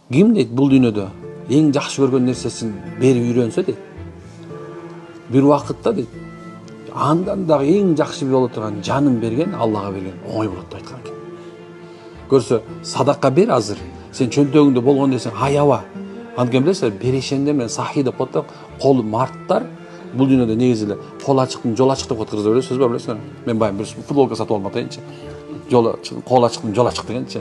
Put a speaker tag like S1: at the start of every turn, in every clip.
S1: Ким дейт бул дүйнөдө эң жакшы көргөн нерсесин берип үйрөнсө дейт. Бир убакытта дейт, андан дагы эң жакшы боло турган жанын берген Аллага берген оңой болот деп айткан экен. Көрсө, садака бер азыр. Сен чөнтөгүңдө болгон нерсең аяба. Анткени билесиз, берешенде мен сахи деп коет да, кол марттар бул дүйнөдө негизи эле кол ачыктын жол ачык деп коет кыргыздар, билесизби, билесиңерби? Мен баягы бир футболка сатып алып атайынчы. Кол ачыктын жол ачык дегенчи.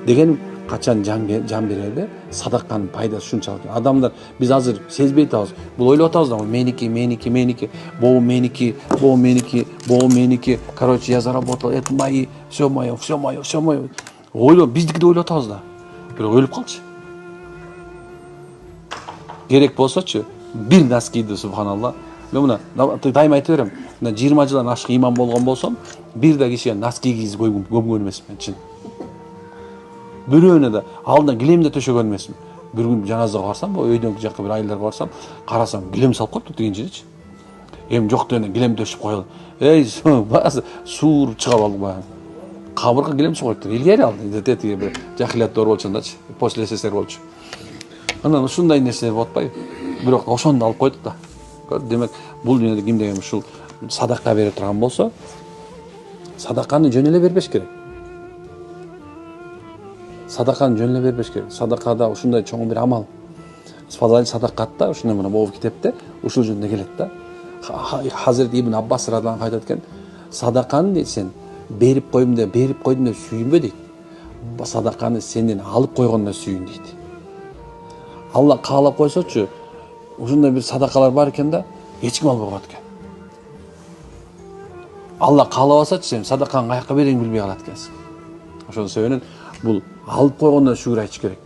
S1: Дегеним качан жан берерде садаканын пайдасы ушунчалык. Адамдар биз азыр сезбей атабыз. Бул ойлоп атабыз да, меники, боо меники. Короче, я заработал, это мои, все мое. Ойлоп, биздики деп ойлоп атабыз да. Бирок өлүп калчы. Керек болсочу, бир носкиди субханалла. Мен мына дайыма айта берем. 20 жылдан ашык иман болгон болсом, бир да кишиге носки кийгизип көмгөн эмесмин чын. Бирөөнө да алдынан килемде төшөгөн эмесмин. Бир күн жаназага барсам, өйдөн жакка бир айылдарга барсам, карасам килем салып коюпту тигинчичи. Эми жок дегенде килем төшүп коелу. Эй, суур чыга алды баягы. Кабырга килем коюпту. Илгери алды. Тетиги бир жахилиятта болчундачы, после СССР болчу. Анан ушундай нерселер болуп атпайбы? Бирок ошондо алып койдук да. Демек, бул дүйнөдө ким деген ушул садака бере турган болсо, садаканы жөн эле бербеш керек. Садаканы жөн эле бербеш керек. Садакада ушундай чоң бир амал. Фазаил садакатта ушундай мына могу китепте ушул жөнүндө келет да. Хазирет Ибн Аббас радиаллаху анху айтат экен, садаканы дейт сен берип койдум деп сүйүнбө дейт. Садаканы сенден алып койгондо сүйүн дейт. Алла каалап койсочу, ушундай бир садакалар бар экен да, эч ким албай коет экен. Алла каалабасачы, сен садаканы каяка берейин билбей калат экенсиң. Ошол себептен бул алып койгондо шүгүр айтыш керек.